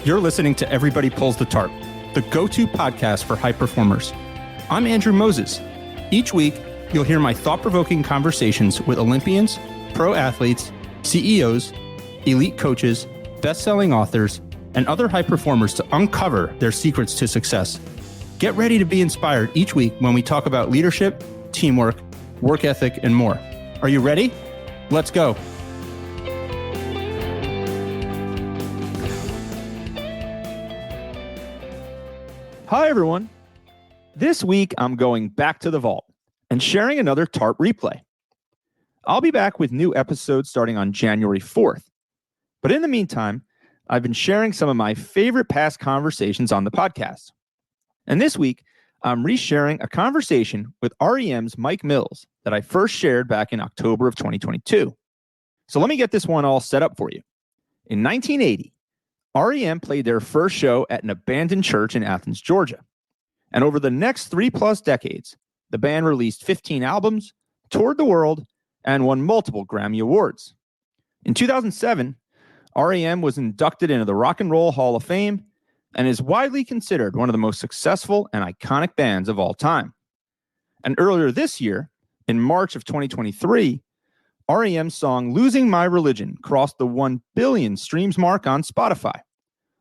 You're listening to Everybody Pulls the Tarp, the go-to podcast for high performers. I'm Andrew Moses. Each week, you'll hear my thought-provoking conversations with Olympians, pro athletes, CEOs, elite coaches, best-selling authors, and other high performers to uncover their secrets to success. Get ready to be inspired each week when we talk about leadership, teamwork, work ethic, and more. Are you ready? Let's go. Hi, everyone. This week, I'm going back to the vault and sharing another TARP replay. I'll be back with new episodes starting on January 4th. But in the meantime, I've been sharing some of my favorite past conversations on the podcast. And this week, I'm resharing a conversation with R.E.M's Mike Mills that I first shared back in October of 2022. So let me get this one all set up for you. In 1980, R.E.M. played their first show at an abandoned church in Athens, Georgia. And over the next 3+ decades, the band released 15 albums, toured the world, and won multiple Grammy Awards. In 2007, R.E.M. was inducted into the Rock and Roll Hall of Fame and is widely considered one of the most successful and iconic bands of all time. And earlier this year, in March of 2023, R.E.M's song Losing My Religion crossed the 1 billion streams mark on Spotify,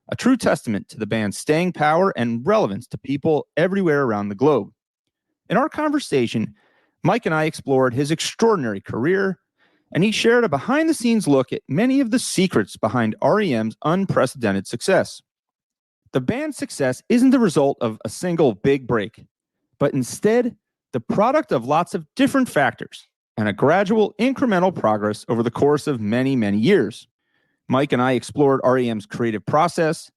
a true testament to the band's staying power and relevance to people everywhere around the globe. In our conversation, Mike and I explored his extraordinary career, and he shared a behind-the-scenes look at many of the secrets behind R.E.M's unprecedented success. The band's success isn't the result of a single big break, but instead the product of lots of different factors and a gradual incremental progress over the course of many, many years. Mike and I explored R.E.M's creative process,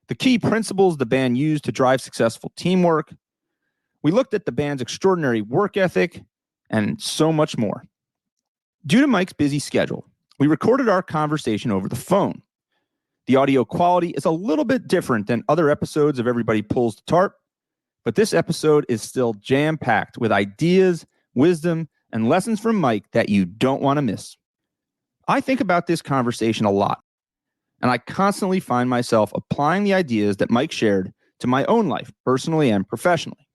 the key principles the band used to drive successful teamwork. We looked at the band's extraordinary work ethic and so much more. Due to Mike's busy schedule, we recorded our conversation over the phone. The audio quality is a little bit different than other episodes of Everybody Pulls the Tarp, but this episode is still jam-packed with ideas, wisdom, and lessons from Mike that you don't want to miss. I think about this conversation a lot, and I constantly find myself applying the ideas that Mike shared to my own life, personally and professionally.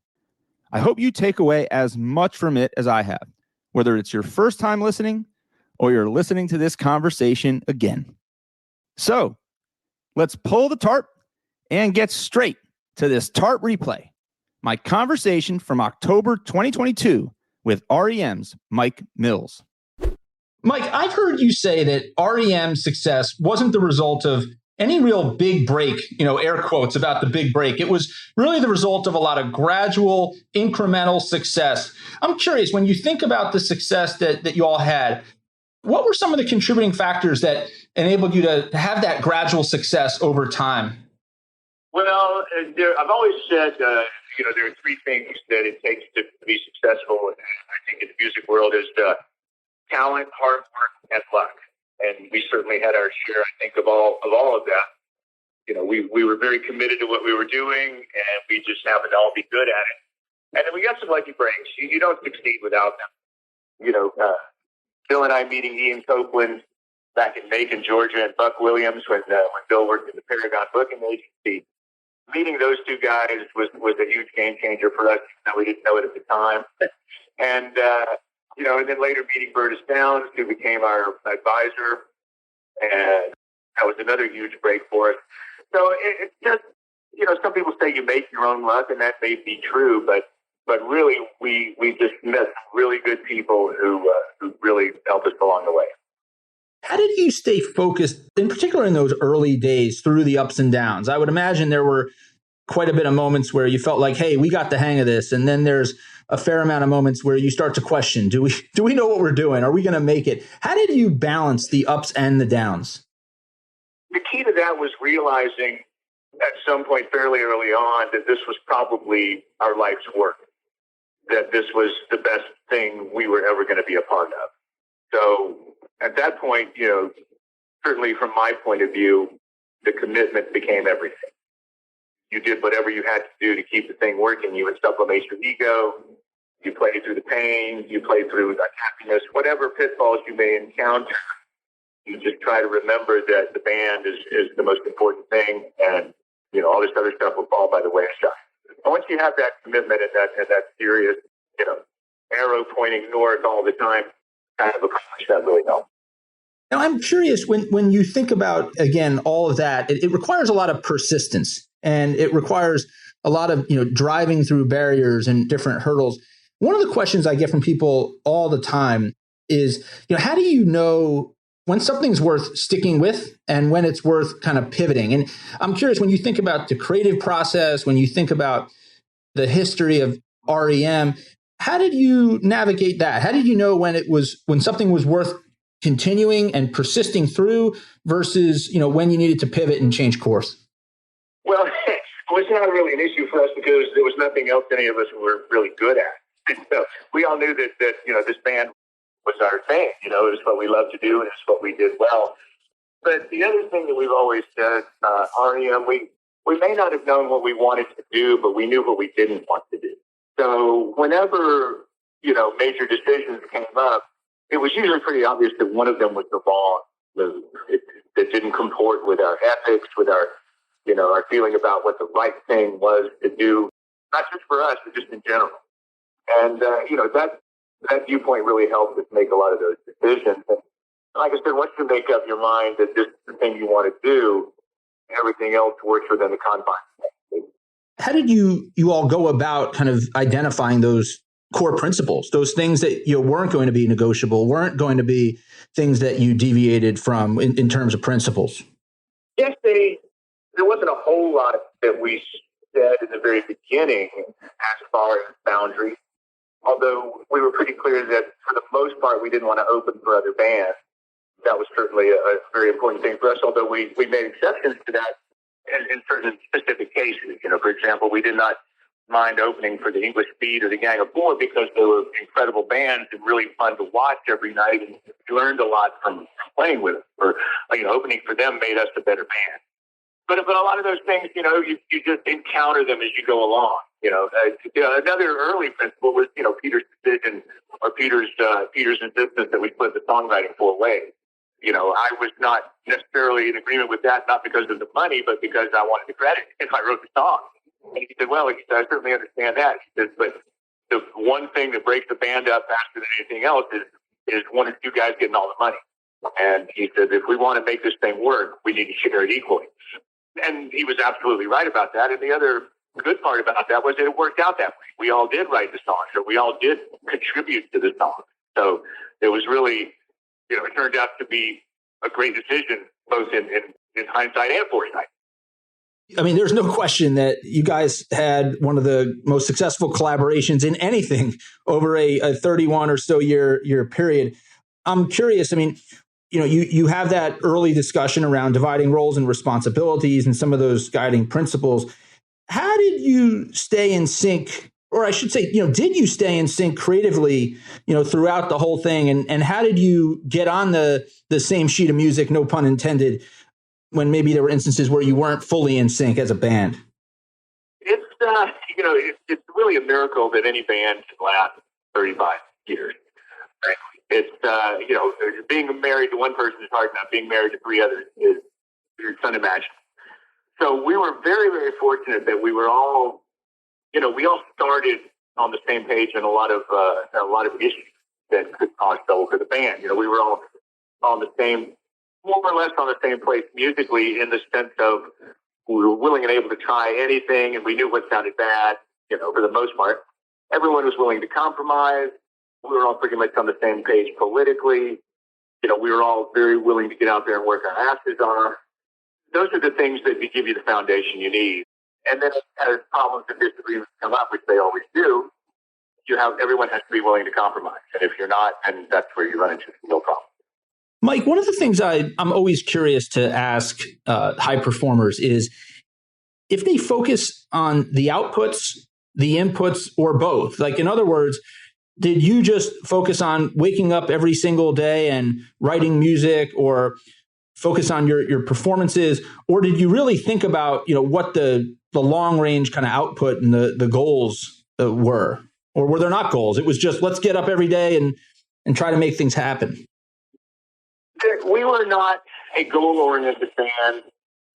I hope you take away as much from it as I have, whether it's your first time listening or you're listening to this conversation again. So, let's pull the tarp and get straight to this TARP replay, my conversation from October 2022 with R.E.M's Mike Mills. Mike, I've heard you say that R.E.M's success wasn't the result of any real big break, air quotes about the big break. It was really the result of a lot of gradual, incremental success. I'm curious, when you think about the success that you all had, what were some of the contributing factors that enabled you to have that gradual success over time? Well, I've always said, there are three things that it takes to be successful. And I think in the music world is talent, hard work, and luck. And we certainly had our share, I think, of all of that. We were very committed to what we were doing, and we just happened to all be good at it. And then we got some lucky breaks. You don't succeed without them. Bill and I meeting Ian Copeland back in Macon, Georgia, and Buck Williams when Bill worked in the Paragon Booking Agency. Meeting those two guys was a huge game changer for us. We didn't know it at the time. And then later meeting Burtis Downs, who became our advisor. And that was another huge break for us. So it's just, some people say you make your own luck, and that may be true, but really we just met really good people who really helped us along the way. How did you stay focused, in particular in those early days through the ups and downs? I would imagine there were quite a bit of moments where you felt like, hey, we got the hang of this. And then there's a fair amount of moments where you start to question, do we know what we're doing? Are we going to make it? How did you balance the ups and the downs? The key to that was realizing at some point fairly early on that this was probably our life's work, that this was the best thing we were ever going to be a part of. So at that point, certainly from my point of view, the commitment became everything. You did whatever you had to do to keep the thing working. You would sublimate your ego. You played through the pain. You played through the happiness, whatever pitfalls you may encounter. You just try to remember that the band is the most important thing, and all this other stuff will fall by the wayside. And once you have that commitment and that serious, arrow pointing north all the time, kind of accomplish that really helps. Now, I'm curious, when you think about, again, all of that, it requires a lot of persistence, and it requires a lot of, driving through barriers and different hurdles. One of the questions I get from people all the time is, how do you know when something's worth sticking with and when it's worth kind of pivoting? And I'm curious, when you think about the creative process, when you think about the history of R.E.M., how did you navigate that? How did you know when something was worth continuing and persisting through versus, when you needed to pivot and change course? Well, it was not really an issue for us because there was nothing else any of us were really good at. So we all knew that this band was our thing. It was what we loved to do, and it's what we did well. But the other thing that we've always said, R.E.M., we may not have known what we wanted to do, but we knew what we didn't want to do. So whenever, major decisions came up, it was usually pretty obvious that one of them was the wrong move. It didn't comport with our ethics, with our feeling about what the right thing was to do, not just for us, but just in general. And, that viewpoint really helped us make a lot of those decisions. And like I said, once you make up your mind that this is the thing you want to do, everything else works within the confines. How did you all go about kind of identifying those core principles, those things that weren't going to be negotiable, weren't going to be things that you deviated from in terms of principles? Yes, there wasn't a whole lot that we said in the very beginning as far as boundaries, although we were pretty clear that for the most part we didn't want to open for other bands. That was certainly a very important thing for us, although we made exceptions to that in certain specific cases. For example, we did not mind opening for the English Beat or the Gang of Four because they were incredible bands and really fun to watch every night, and we learned a lot from playing with them. Or opening for them made us a better band. But a lot of those things, you just encounter them as you go along. Another early principle was Peter's decision or Peter's insistence that we split the songwriting 4 ways. I was not necessarily in agreement with that, not because of the money, but because I wanted the credit if I wrote the song. And he said, well, I certainly understand that. He said, but the one thing that breaks the band up faster than anything else is one or two guys getting all the money. And he said, if we want to make this thing work, we need to share it equally. And he was absolutely right about that. And the other good part about that was that it worked out that way. We all did write the songs, or we all did contribute to the song. So it was really, it turned out to be a great decision, both in hindsight and foresight. I mean, there's no question that you guys had one of the most successful collaborations in anything over a 31 or so year period. I'm curious, I mean, you have that early discussion around dividing roles and responsibilities and some of those guiding principles. How did you stay in sync, or I should say, did you stay in sync creatively, throughout the whole thing? And how did you get on the same sheet of music, no pun intended, when maybe there were instances where you weren't fully in sync as a band? It's it's really a miracle that any band can last 35 years. Frankly, it's being married to one person is hard enough. Being married to 3 others is unimaginable. So we were very, very fortunate that we were all, we all started on the same page in a lot of issues that could cause trouble for the band. We were all on the same, more or less on the same place musically, in the sense of we were willing and able to try anything, and we knew what sounded bad. For the most part, everyone was willing to compromise. We were all pretty much on the same page politically. We were all very willing to get out there and work our asses off. Those are the things that give you the foundation you need. And then as problems and disagreements come up, which they always do, everyone has to be willing to compromise. And if you're not, then that's where you run into no problem. Mike, one of the things I'm always curious to ask high performers is if they focus on the outputs, the inputs, or both. Like, in other words, did you just focus on waking up every single day and writing music, or focus on your performances, or did you really think about what the long range kind of output and the goals were, or were there not goals? It was just, let's get up every day and try to make things happen. We were not a goal-oriented band.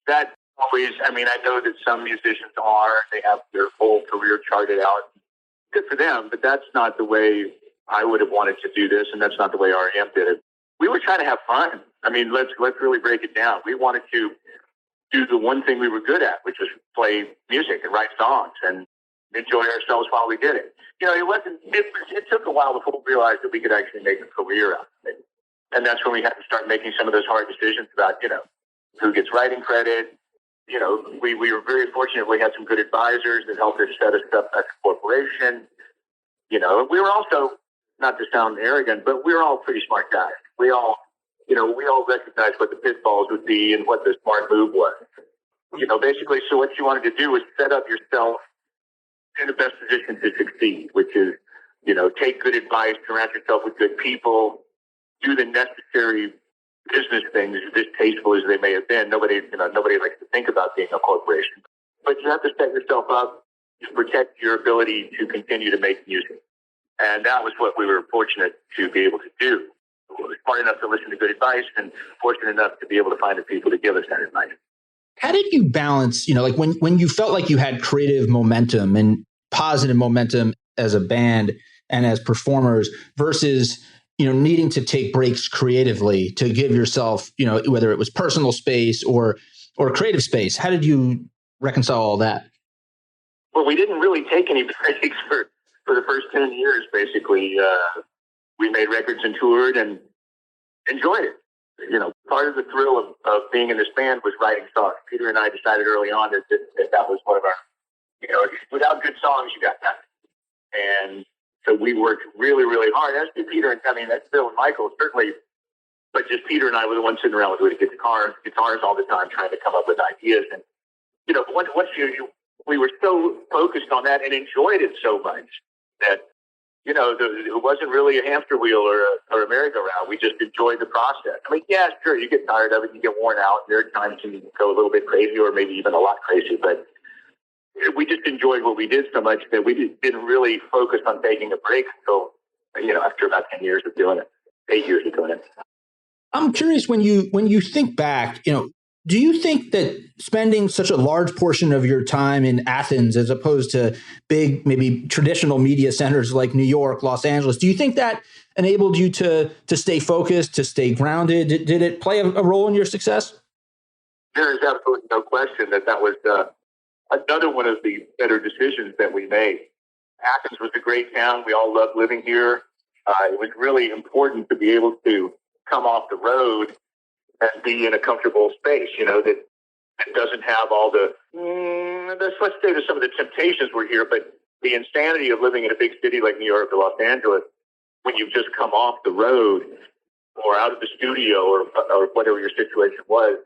That always, I mean, I know that some musicians are. They have their whole career charted out. Good for them, but that's not the way I would have wanted to do this, and that's not the way R.E.M. did it. We were trying to have fun. I mean, let's really break it down. We wanted to do the one thing we were good at, which was play music and write songs and enjoy ourselves while we did it. You know, it took a while before we realized that we could actually make a career out of it. And that's when we had to start making some of those hard decisions about, you know, who gets writing credit. You know, we were very fortunate. We had some good advisors that helped us set us up as a corporation. You know, we were also, not to sound arrogant, but we were all pretty smart guys. We all recognized what the pitfalls would be and what the smart move was. You know, basically, so what you wanted to do was set up yourself in the best position to succeed, which is, you know, take good advice, surround yourself with good people, do the necessary business things, as distasteful as they may have been. Nobody likes to think about being a corporation. But you have to set yourself up to protect your ability to continue to make music. And that was what we were fortunate to be able to do. We were smart enough to listen to good advice and fortunate enough to be able to find the people to give us that advice. How did you balance, you know, like when you felt like you had creative momentum and positive momentum as a band and as performers versus, you know, needing to take breaks creatively to give yourself, you know, whether it was personal space or creative space? How did you reconcile all that? Well, we didn't really take any breaks for the first 10 years, basically. We made records and toured and enjoyed it. You know, part of the thrill of being in this band was writing songs. Peter and I decided early on that was one of our, you know, without good songs, you got nothing. And so we worked really, really hard. As did Peter, and I mean, that's Bill and Michael, certainly. But just Peter and I were the ones sitting around with guitars all the time, trying to come up with ideas. And, you know, once we were so focused on that and enjoyed it so much that, you know, it wasn't really a hamster wheel or a merry-go-round. We just enjoyed the process. I mean, yeah, sure, you get tired of it, you get worn out. There are times you go a little bit crazy or maybe even a lot crazy, but we just enjoyed what we did so much that we didn't really focus on taking a break until, you know, after about 10 years of doing it, 8 years of doing it. I'm curious, when you think back, you know, do you think that spending such a large portion of your time in Athens as opposed to big, maybe traditional media centers like New York, Los Angeles, do you think that enabled you to stay focused, to stay grounded? Did it play a role in your success? There is absolutely no question that was another one of the better decisions that we made. Athens was a great town. We all loved living here. It was really important to be able to come off the road and be in a comfortable space, you know, that doesn't have all let's say that some of the temptations were here, but the insanity of living in a big city like New York or Los Angeles, when you've just come off the road or out of the studio or whatever your situation was,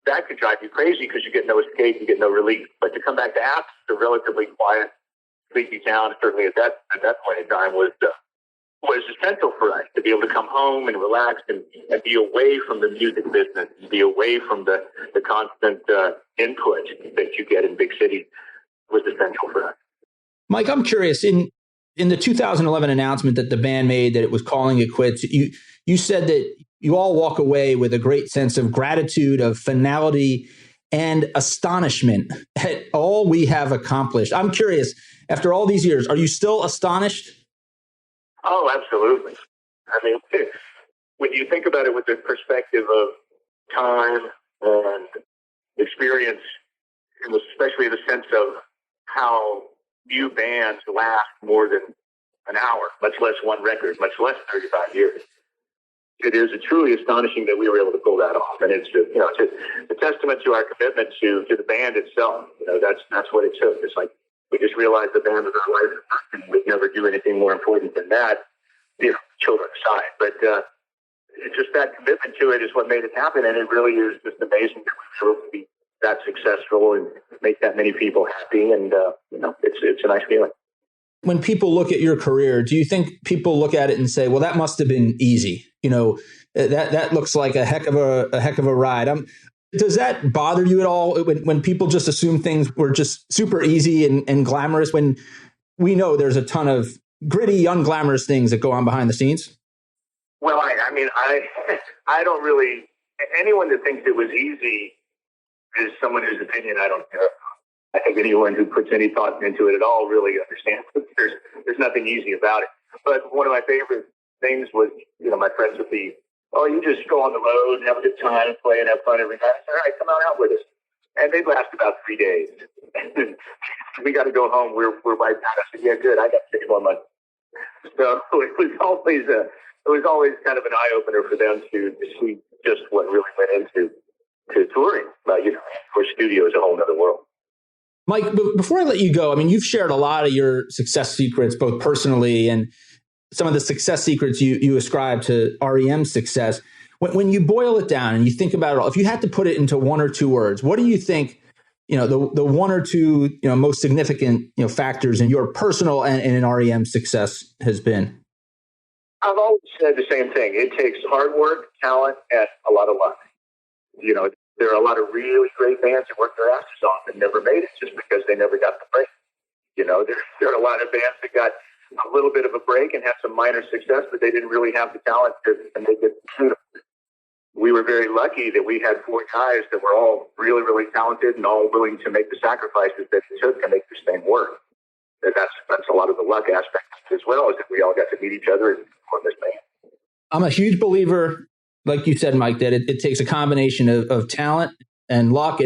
that could drive you crazy because you get no escape, you get no relief. But to come back to Athens, a relatively quiet, sleepy town, certainly at that point in time, was essential for us to be able to come home and relax and be away from the music business, and be away from the constant input that you get in big cities was essential for us. Mike, I'm curious, in the 2011 announcement that the band made that it was calling it quits, you said that you all walk away with a great sense of gratitude, of finality, and astonishment at all we have accomplished. I'm curious, after all these years, are you still astonished? Oh, absolutely. I mean, when you think about it with the perspective of time and experience, and especially the sense of how few bands last more than an hour, much less one record, much less 35 years, it is truly astonishing that we were able to pull that off. And it's a testament to our commitment to the band itself. You know, that's what it took. It's like, we just realized the band was our life, and we'd never do anything more important than that, you know, children aside. But it's just that commitment to it is what made it happen, and it really is just amazing that we were able to be that successful and make that many people happy, and you know, it's a nice feeling. When people look at your career, do you think people look at it and say, "Well, that must have been easy"? You know, that looks like a heck of a ride. Does that bother you at all when people just assume things were just super easy and glamorous, when we know there's a ton of gritty, unglamorous things that go on behind the scenes? Well, I mean, I don't really anyone that thinks it was easy is someone whose opinion I don't care. I think anyone who puts any thought into it at all really understands that there's nothing easy about it. But one of my favorite things was, my friends would be, oh, you just go on the road and have a good time, play and have fun every night. I said, all right, come out with us. And they'd last about 3 days. And we got to go home. We're wiped out. I said, yeah, good. I got 6 more months. So it was always kind of an eye opener for them to see just what really went into touring. But for studio is a whole other world. Mike, before I let you go, you've shared a lot of your success secrets, both personally and some of the success secrets you ascribe to R.E.M's success. When you boil it down and you think about it all, if you had to put it into 1 or 2 words, what do you think, the 1 or 2, most significant, factors in your personal and in R.E.M. success has been? I've always said the same thing. It takes hard work, talent, and a lot of luck. There are a lot of really great bands that work their asses off and never made it just because they never got the break. There are a lot of bands that got a little bit of a break and had some minor success, but they didn't really have the talent to make it. We were very lucky that we had 4 guys that were all really, really talented and all willing to make the sacrifices that it took to make this thing work. That's a lot of the luck aspect as well, is that we all got to meet each other and form this band. I'm a huge believer, like you said, Mike, that it takes a combination of talent and luck,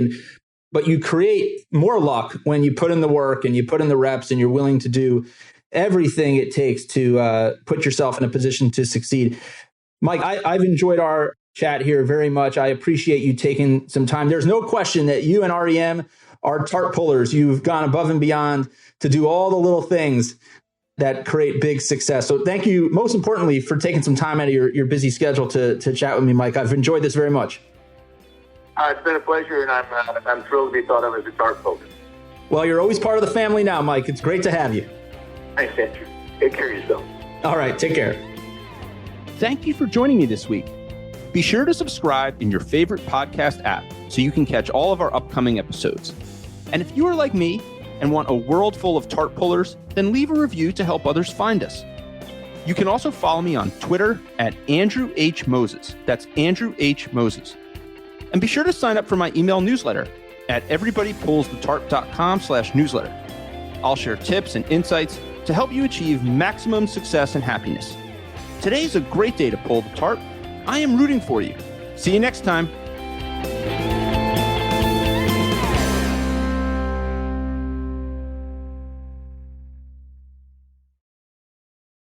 but you create more luck when you put in the work and you put in the reps and you're willing to do everything it takes to put yourself in a position to succeed. Mike, I've enjoyed our chat here very much. I appreciate you taking some time. There's no question that you and R.E.M. are TARP pullers. You've gone above and beyond to do all the little things that create big success. So thank you, most importantly, for taking some time out of your busy schedule to chat with me, Mike. I've enjoyed this very much. It's been a pleasure, and I'm thrilled to be thought of as a TARP puller. Well, you're always part of the family now, Mike. It's great to have you. Thanks, Andrew. Take care of yourself. All right, take care. Thank you for joining me this week. Be sure to subscribe in your favorite podcast app so you can catch all of our upcoming episodes. And if you are like me and want a world full of TARP pullers, then leave a review to help others find us. You can also follow me on Twitter at Andrew H. Moses. That's Andrew H. Moses. And be sure to sign up for my email newsletter at everybodypullsthetarp.com/newsletter. I'll share tips and insights to help you achieve maximum success and happiness. Today is a great day to pull the tarp. I am rooting for you. See you next time.